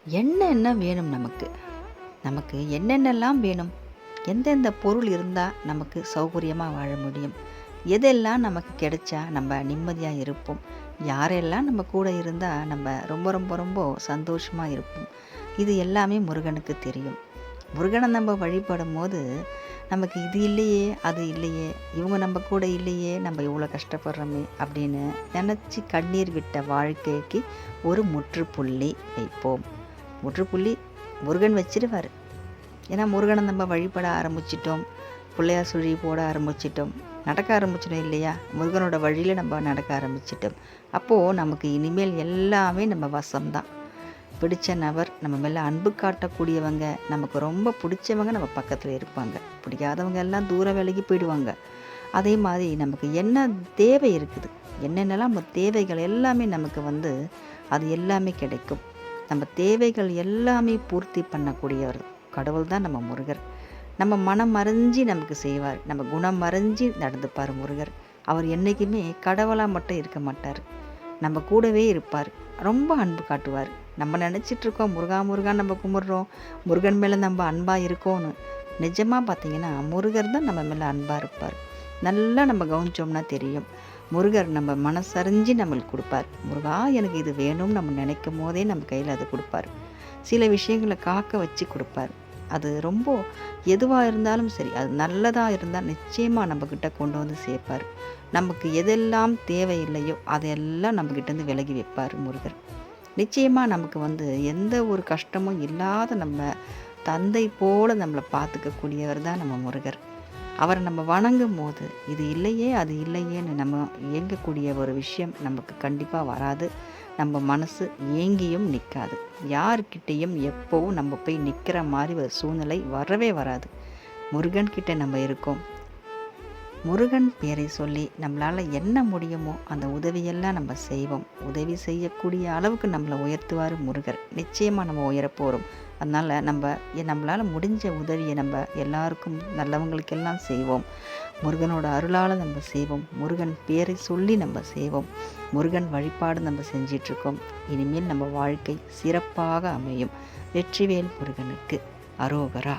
என்ன வேணும் நமக்கு? நமக்கு என்னென்னலாம் வேணும்? எந்தெந்த பொருள் இருந்தா நமக்கு சௌகரியமா வாழ முடியும்? எதெல்லாம் நமக்கு கிடைச்சா நம்ம நிம்மதியா இருப்போம்? யாரெல்லாம் நம்ம கூட இருந்தா நம்ம ரொம்ப ரொம்ப ரொம்ப சந்தோஷமா இருப்போம்? இது எல்லாமே முருகனுக்கு தெரியும். முருகனை நம்ம வழிபடும்போது, நமக்கு இது இல்லையே, அது இல்லையே, இவங்க நம்ம கூட இல்லையே, நம்ம இவ்வளோ கஷ்டப்படுறோமே அப்படின்னு நினச்சி கண்ணீர் விட்ட வாழ்க்கைக்கு ஒரு முற்றுப்புள்ளி வைப்போம். முற்றுப்புள்ளி முருகன் வச்சிருவார். ஏன்னா முருகனை நம்ம வழிபட ஆரம்பிச்சிட்டோம், பிள்ளையார் சுழி போட ஆரம்பிச்சிட்டோம், நடக்க ஆரம்பிச்சிட்டோம் இல்லையா? முருகனோட வழியில் நம்ம நடக்க ஆரம்பிச்சிட்டோம். அப்போது நமக்கு இனிமேல் எல்லாமே நம்ம வசம்தான். பிடிச்ச நபர், நம்ம மேலே அன்பு காட்டக்கூடியவங்க, நமக்கு ரொம்ப பிடிச்சவங்க நம்ம பக்கத்தில் இருப்பாங்க. பிடிக்காதவங்க எல்லாம் தூர விலகி போயிடுவாங்க. அதே மாதிரி நமக்கு என்ன தேவை இருக்குது, என்னென்னலாம் நம்ம தேவைகள் எல்லாமே நமக்கு அது எல்லாமே கிடைக்கும். நம்ம தேவைகள் எல்லாமே பூர்த்தி பண்ணக்கூடியவர் கடவுள் தான் நம்ம முருகர். நம்ம மனம் மறைஞ்சி நமக்கு செய்வார், நம்ம குணம் மறைஞ்சி நடந்துப்பார் முருகர். அவர் என்றைக்குமே கடவுளாக மட்டும் இருக்க மாட்டார், நம்ம கூடவே இருப்பார். ரொம்ப அன்பு காட்டுவார். நம்ம நினச்சிட்ருக்கோம் முருகா முருகா நம்ம கும்பிட்றோம், முருகன் மேலே நம்ம அன்பாக இருக்கோன்னு. நிஜமாக பார்த்திங்கன்னா முருகர் தான் நம்ம மேலே அன்பாக இருப்பார். நல்லா நம்ம கவனிச்சோம்னா தெரியும். முருகர் நம்ம மனசறிஞ்சு நம்மளுக்கு கொடுப்பார். முருகா எனக்கு இது வேணும்னு நம்ம நினைக்கும் போதே நம்ம கையில் அது கொடுப்பார். சில விஷயங்களை காக்க வச்சு கொடுப்பார். அது ரொம்ப எதுவாக இருந்தாலும் சரி, அது நல்லதாக இருந்தால் நிச்சயமாக நம்மக்கிட்ட கொண்டு வந்து சேர்ப்பார். நமக்கு எதெல்லாம் தேவையில்லையோ அதையெல்லாம் நம்மக்கிட்டேருந்து விலகி வைப்பார் முருகர். நிச்சயமாக நமக்கு எந்த ஒரு கஷ்டமும் இல்லாத நம்ம தந்தை போல் நம்மளை பார்த்துக்கக்கூடியவர் தான் நம்ம முருகர். அவரை நம்ம வணங்கும் போது இது இல்லையே அது இல்லையேன்னு நம்ம இயங்கக்கூடிய ஒரு விஷயம் நமக்கு கண்டிப்பாக வராது. நம்ம மனசு ஏங்கியும் நிற்காது. யார்கிட்டையும் எப்போவும் நம்ம போய் நிற்கிற மாதிரி ஒரு சூழ்நிலை வரவே வராது. முருகன்கிட்ட நம்ம இருக்கோம். முருகன் பேரை சொல்லி நம்மளால் என்ன முடியுமோ அந்த உதவியெல்லாம் நம்ம செய்வோம். உதவி செய்யக்கூடிய அளவுக்கு நம்மளை உயர்த்துவார் முருகர். நிச்சயமாக நம்ம உயரப்போகிறோம். அதனால் நம்மளால் முடிஞ்ச உதவியை நம்ம எல்லாருக்கும் நல்லவங்களுக்கெல்லாம் செய்வோம். முருகனோட அருளால் நம்ம செய்வோம். முருகன் பேரை சொல்லி நம்ம செய்வோம். முருகன் வழிபாடு நம்ம செஞ்சிட்ருக்கோம். இனிமேல் நம்ம வாழ்க்கை சிறப்பாக அமையும். வெற்றிவேல் முருகனுக்கு அரோகரா.